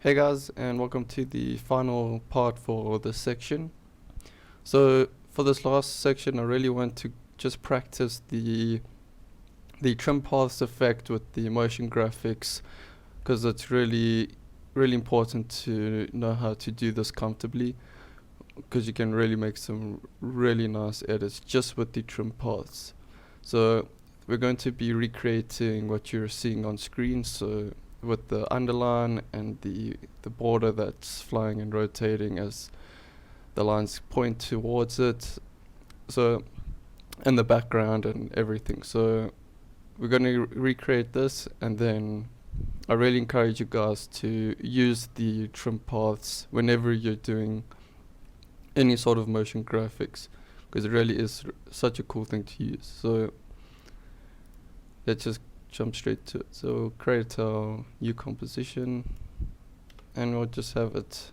Hey guys, and welcome to the final part for this section. So for this last section, I really want to just practice the trim paths effect with the motion graphics, because it's really important to know how to do this comfortably, because you can really make some really nice edits just with the trim paths. So we're going to be recreating what you're seeing on screen. So with the underline and the border that's flying and rotating as the lines point towards it, so and the background and everything. So we're going to recreate this, and then I really encourage you guys to use the trim paths whenever you're doing any sort of motion graphics, because it really is such a cool thing to use. So let's just jump straight to it. So we'll create our new composition, and we'll just have it,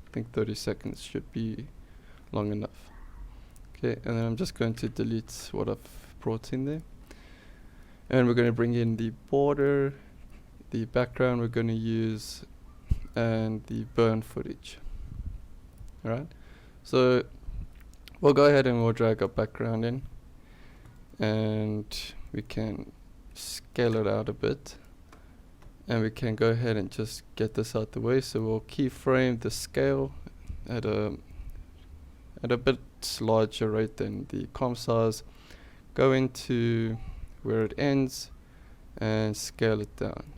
I think 30 seconds should be long enough. Okay, and then I'm just going to delete what I've brought in there, and we're going to bring in the border, the background we're going to use, and the burn footage. Alright, so we'll go ahead and we'll drag our background in, and we can scale it out a bit, and we can go ahead and just get this out the way. So we'll keyframe the scale at a bit larger rate than the comp size, go into where it ends and scale it down.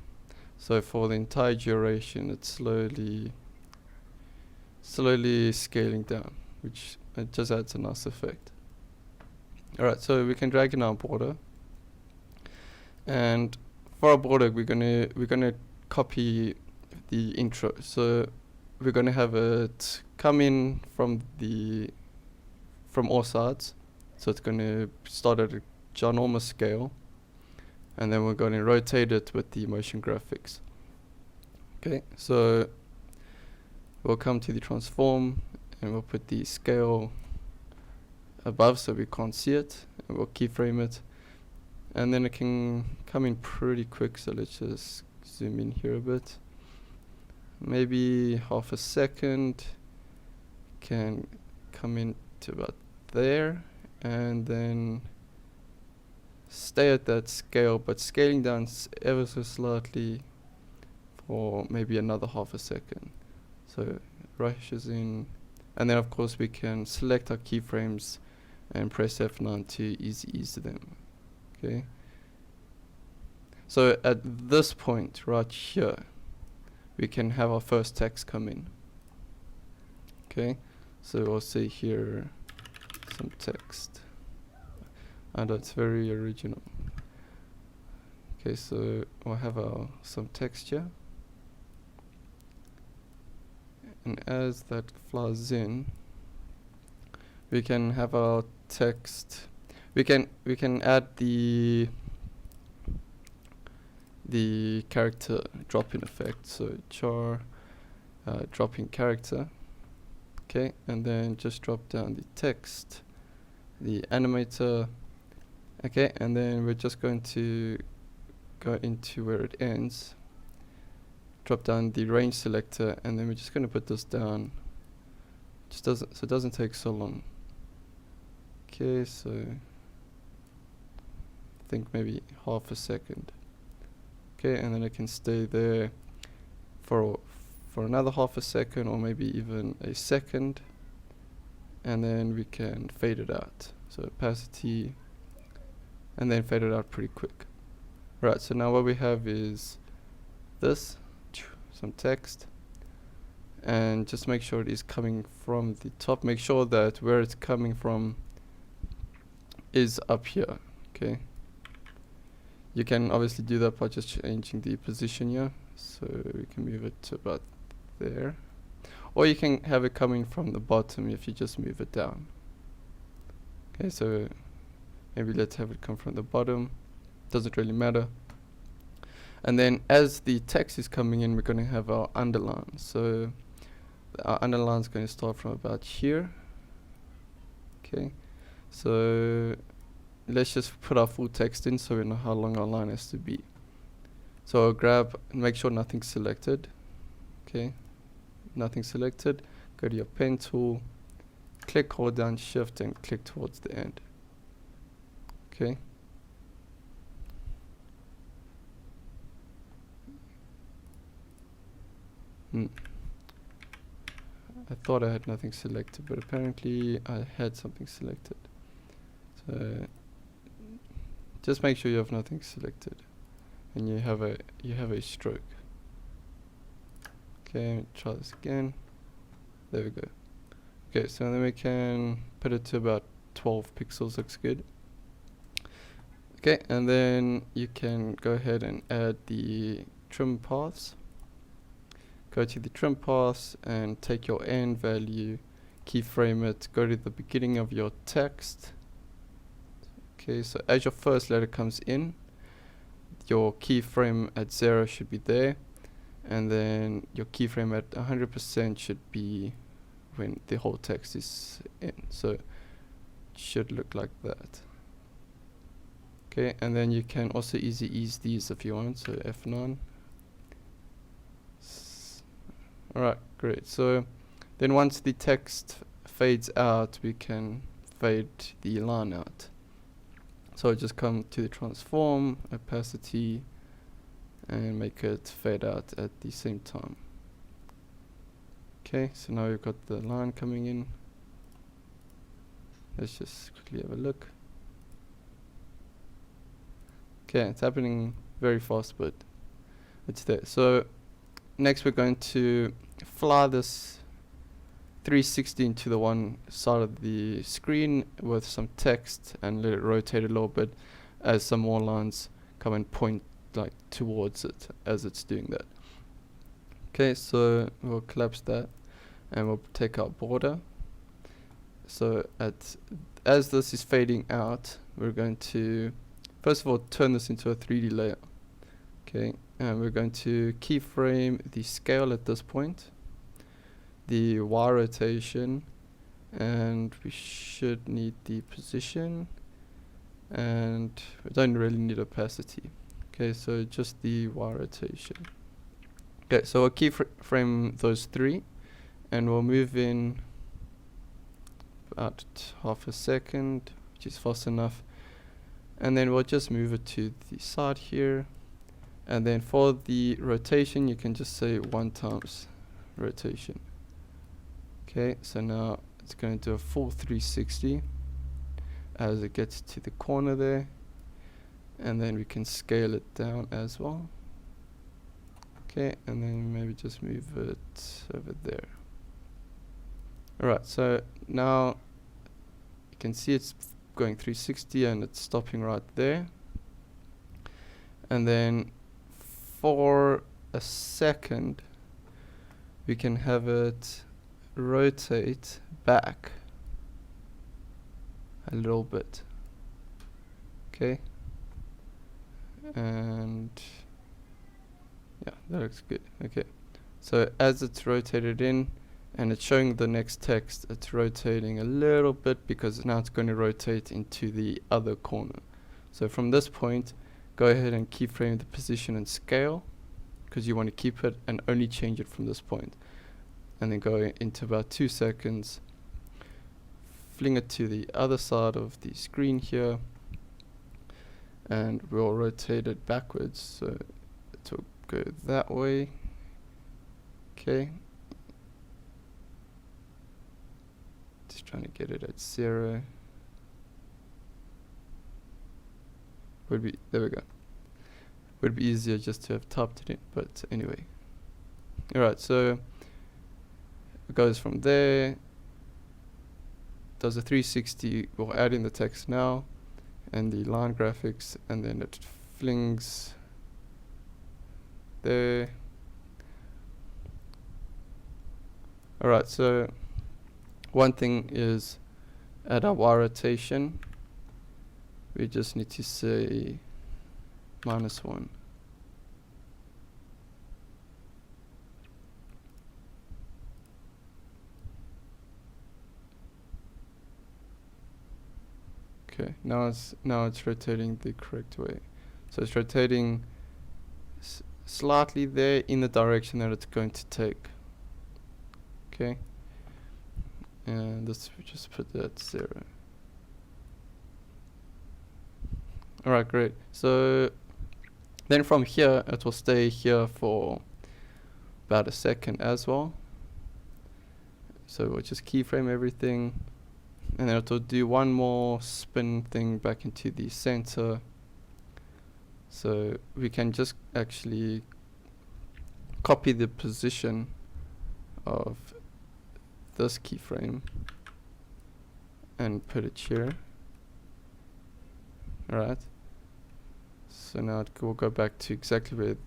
So for the entire duration it's slowly scaling down, which it just adds a nice effect. Alright, so we can drag in our border, and for our border we're gonna copy the intro. So we're gonna have it come in from all sides. So it's gonna start at a ginormous scale, and then we're gonna rotate it with the motion graphics. Okay, so we'll come to the transform, and we'll put the scale above so we can't see it, and we'll keyframe it, and then it can come in pretty quick. So let's just zoom in here a bit, maybe half a second, can come in to about there, and then stay at that scale, but scaling down ever so slightly for maybe another half a second. So rushes in, and then of course we can select our keyframes and press F9 to ease them. Okay, so at this point right here we can have our first text come in. Okay, so we'll say here some text, and it's very original. Okay, so we'll have our some texture, and as that flies in, we can have our text. We can add the character drop-in effect. So char drop-in character. Okay, and then just drop down the text, the animator. Okay, and then we're just going to go into where it ends, drop down the range selector, and then we're just going to put this down. Just doesn't, so it doesn't take so long. Okay, so I think maybe half a second. Okay, and then it can stay there for another half a second, or maybe even a second, and then we can fade it out. So opacity, and then fade it out pretty quick. Right, so now what we have is this, some text, and just make sure it is coming from the top. Make sure that where it's coming from is up here. Okay, you can obviously do that by just changing the position here, so we can move it to about there, or you can have it coming from the bottom if you just move it down. Okay, so maybe let's have it come from the bottom, doesn't really matter. And then as the text is coming in, we're going to have our underline. So our underline is going to start from about here. Okay, so let's just put our full text in so we know how long our line has to be. So I'll grab and make sure nothing's selected. Okay, nothing selected. Go to your pen tool, click, hold down shift and click towards the end. Okay. I thought I had nothing selected, but apparently I had something selected. So just make sure you have nothing selected and you have a stroke. Okay, try this again. There we go. Okay, so then we can put it to about 12 pixels, looks good. Okay, and then you can go ahead and add the trim paths. Go to the trim paths and take your end value, keyframe it, go to the beginning of your text. Okay, so as your first letter comes in, your keyframe at 0 should be there, and then your keyframe at 100% should be when the whole text is in. So it should look like that. Okay, and then you can also ease these if you want, so F9. Alright, great. So then once the text fades out, we can fade the line out. So just come to the transform, opacity, and make it fade out at the same time. Okay, so now we've got the line coming in. Let's just quickly have a look. Okay, it's happening very fast, but it's there. So next we're going to fly this 360 into the one side of the screen with some text and let it rotate a little bit as some more lines come and point like towards it as it's doing that. Okay, so we'll collapse that and we'll take our border. So as this is fading out, we're going to first of all turn this into a 3D layer. Okay, and we're going to keyframe the scale at this point, the Y rotation, and we should need the position, and we don't really need opacity. Okay, so just the Y rotation. Okay, so we'll keyframe those three, and we'll move in about half a second, which is fast enough, and then we'll just move it to the side here. And then for the rotation, you can just say 1 times rotation. Okay, so now it's going to do a full 360 as it gets to the corner there. And then we can scale it down as well. Okay, and then maybe just move it over there. Alright, so now you can see it's going 360 and it's stopping right there. And then for a second we can have it rotate back a little bit. Okay, and yeah, that looks good. Okay, so as it's rotated in and it's showing the next text, it's rotating a little bit because now it's going to rotate into the other corner. So from this point, go ahead and keyframe the position and scale because you want to keep it and only change it from this point. And then go into about 2 seconds, fling it to the other side of the screen here, and we'll rotate it backwards, so it will go that way. Okay, just trying to get it at 0. There we go. Would be easier just to have typed it in, but anyway. Alright, so it goes from there, does a 360, we'll add in the text now and the line graphics, and then it flings there. Alright, so one thing is at our Y rotation, we just need to say -1. Okay, now it's rotating the correct way. So it's rotating slightly there in the direction that it's going to take. Okay, and this we just put that at 0. Alright, great. So then from here it will stay here for about a second as well. So we'll just keyframe everything, and then it will do one more spin thing back into the center. So we can just actually copy the position of this keyframe and put it here. Alright, so now it will go back to exactly where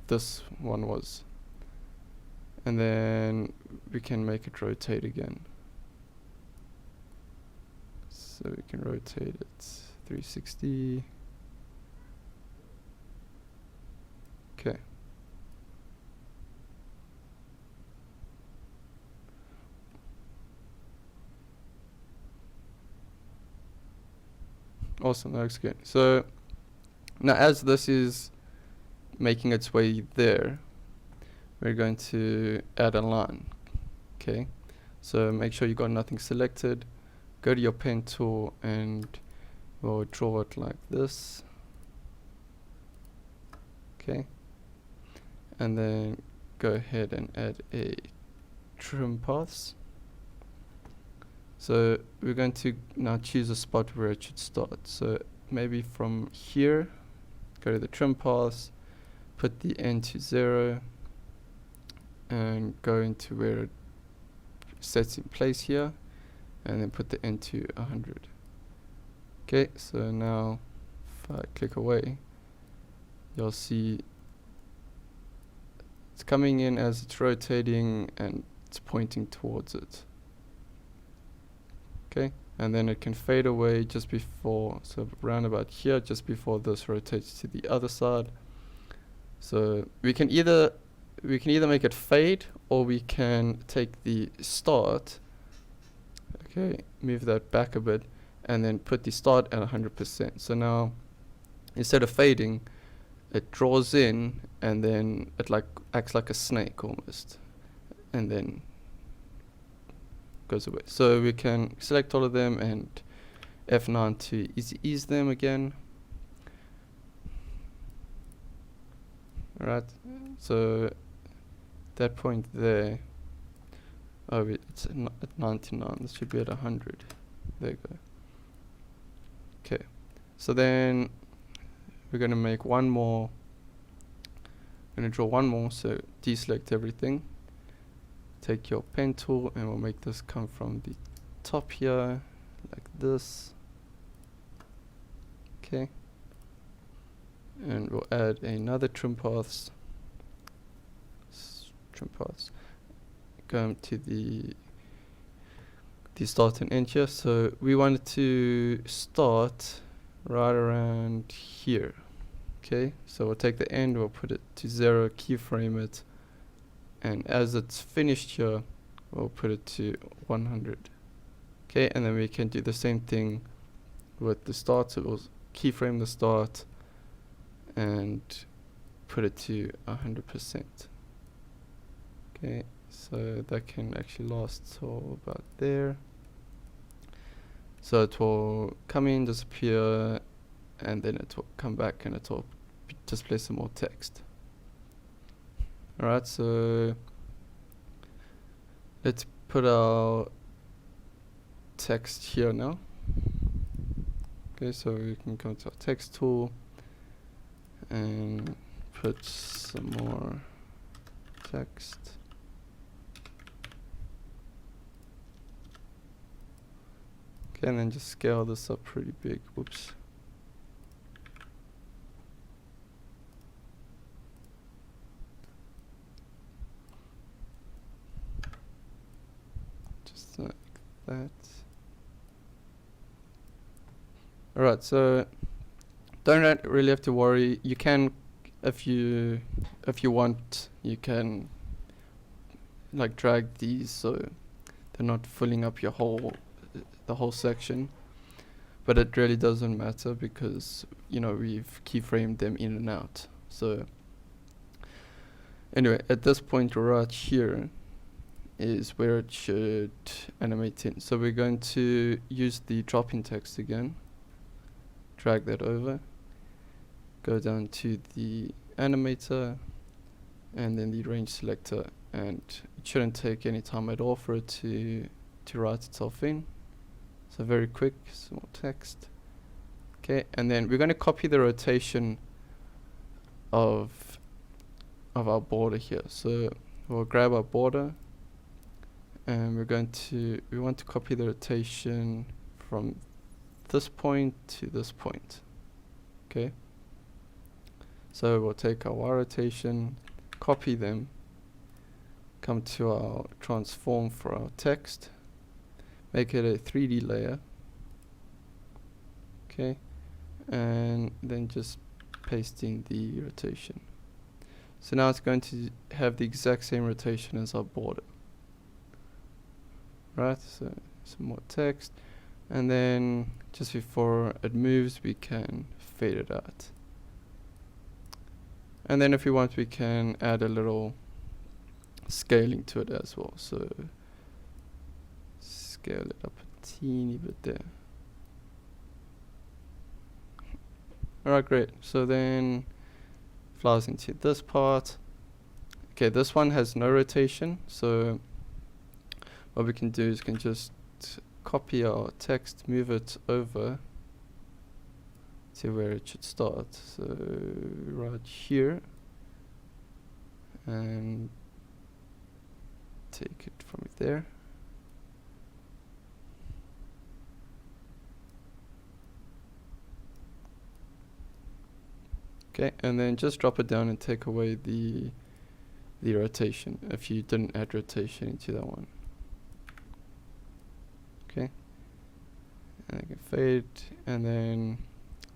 this one was, and then we can make it rotate again. So we can rotate it 360. Okay. Awesome, that looks good. So now as this is making its way there, we're going to add a line. Okay, so make sure you got nothing selected, go to your pen tool, and we'll draw it like this. Okay, and then go ahead and add a trim paths. So we're going to now choose a spot where it should start. So maybe from here, go to the trim paths, put the end to 0, and go into where it sets in place here, and then put the end to 100. Okay, so now if I click away, you'll see it's coming in as it's rotating and it's pointing towards it. Okay, and then it can fade away just before, so round about here, just before this rotates to the other side. So we can either make it fade, or we can take the start, okay, move that back a bit, and then put the start at 100%. So now instead of fading, it draws in, and then it like acts like a snake almost, and then goes away. So we can select all of them and F9 to ease them again. Alright, so that point there, oh it's at 99, this should be at 100. There you go. Okay, so then we're going to make one more, we're going to draw one more, so deselect everything. Take your pen tool, and we'll make this come from the top here, like this. Okay. And we'll add another trim paths. Go to the start and end here. So we wanted to start right around here. Okay, so we'll take the end, we'll put it to 0, keyframe it, and as it's finished here, we'll put it to 100. Okay, and then we can do the same thing with the start. So we'll keyframe the start and put it to 100%. Okay, so that can actually last till about there. So it will come in, disappear, and then it will come back, and it will display some more text. Alright, so let's put our text here now. Okay, so we can come to our text tool and put some more text. Okay, and then just scale this up pretty big. Whoops. Just like that. Alright, so don't really have to worry. You can, if you want, you can like drag these so they're not filling up your the whole section, but it really doesn't matter because, you know, we've keyframed them in and out. So Anyway, at this point right here is where it should animate in. So we're going to use the drop-in text again, drag that over, go down to the animator, and then the range selector, and it shouldn't take any time at all for it to write itself in. So very quick, small text. Okay, and then we're going to copy the rotation of our border here. So we'll grab our border, and we want to copy the rotation from this point to this point. Okay, so we'll take our Y rotation, copy them, come to our transform for our text, make it a 3D layer. Okay, and then just paste in the rotation. So now it's going to have the exact same rotation as our border. Right, so some more text, and then just before it moves we can fade it out. And then if we want, we can add a little scaling to it as well. So scale it up a teeny bit there. Alright, great. So then flies into this part. Okay, this one has no rotation, so what we can do is we can just copy our text, move it over to where it should start. So right here, and take it from there. Okay, and then just drop it down and take away the rotation if you didn't add rotation into that one. Okay, and I can fade, and then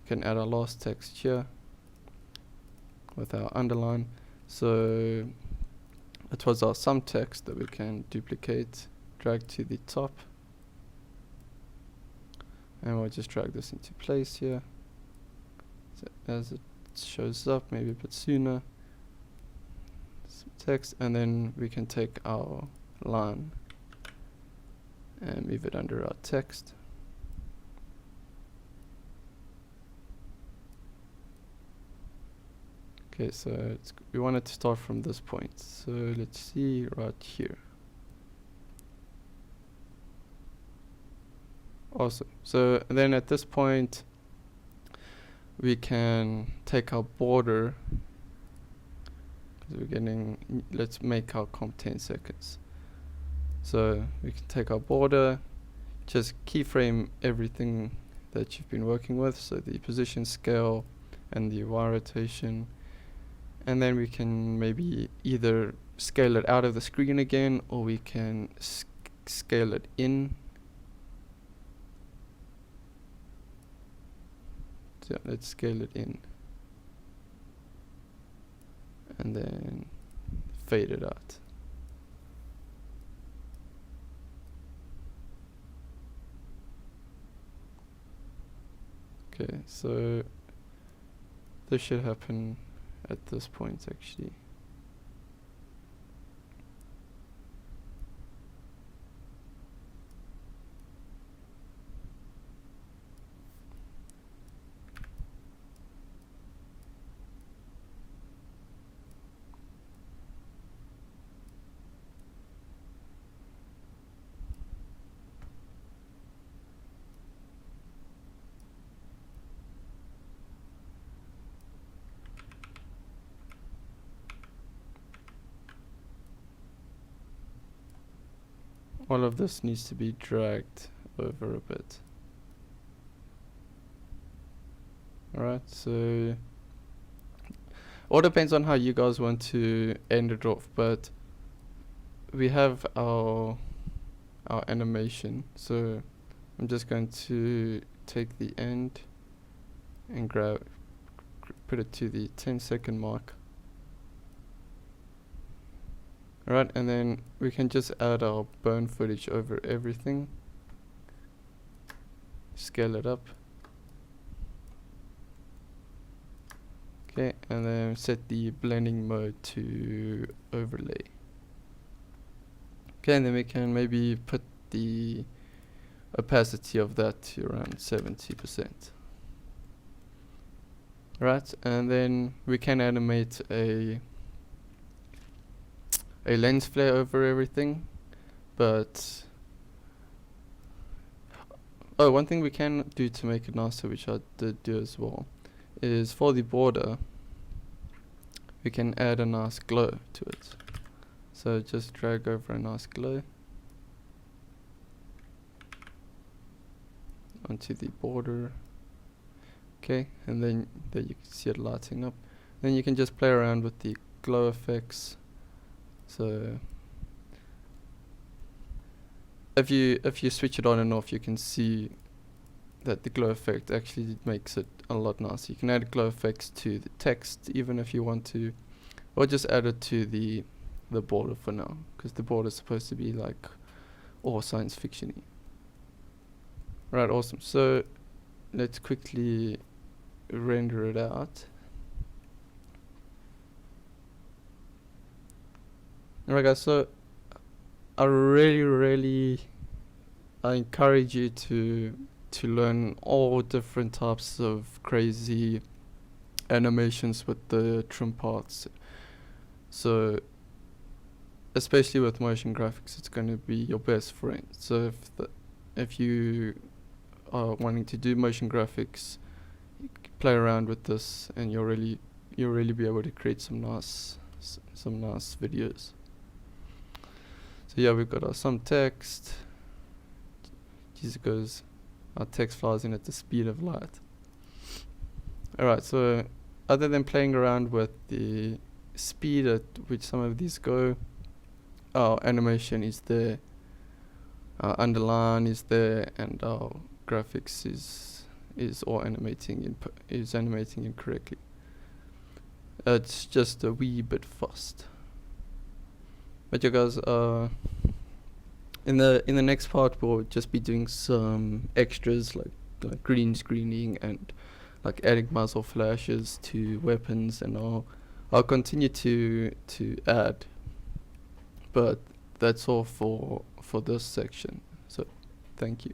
can add our last text here with our underline. So it was our sum text that we can duplicate, drag to the top, and we'll just drag this into place here. So as it shows up, maybe a bit sooner, some text, and then we can take our line and move it under our text. Okay, so we want it to start from this point. So let's see right here. Awesome. So then at this point, we can take our border, because we're getting, let's make our comp 10 seconds. So we can take our border, just keyframe everything that you've been working with, so the position, scale, and the Y rotation. And then we can maybe either scale it out of the screen again, or we can scale it in. So let's scale it in, and then fade it out. Okay, so this should happen at this point actually. All of this needs to be dragged over a bit. Alright, so all depends on how you guys want to end it off, but we have our animation. So I'm just going to take the end and put it to the 10-second mark. Alright, and then we can just add our burn footage over everything. Scale it up. Okay, and then set the blending mode to overlay. Okay, and then we can maybe put the opacity of that to around 70%. Right, and then we can animate a lens flare over everything, but oh, one thing we can do to make it nicer, which I did do as well, is for the border we can add a nice glow to it. So just drag over a nice glow onto the border. Okay, and then there you can see it lighting up. Then you can just play around with the glow effects. So if you switch it on and off, you can see that the glow effect actually makes it a lot nicer. You can add glow effects to the text even if you want to, or just add it to the border for now, because the border is supposed to be like all science fiction-y. Right, awesome. So let's quickly render it out. Alright guys, so I really I encourage you to learn all different types of crazy animations with the trim paths. So especially with motion graphics, it's going to be your best friend. So if you are wanting to do motion graphics, you play around with this and you'll really be able to create some nice videos. So yeah, we've got some text. Just goes, our text flies in at the speed of light. Alright, so other than playing around with the speed at which some of these go, our animation is there, our underline is there, and our graphics is all animating incorrectly. It's just a wee bit fast. But you guys, in the next part we'll just be doing some extras like green screening and like adding muzzle flashes to weapons, and I'll continue to add, but that's all for this section. So thank you.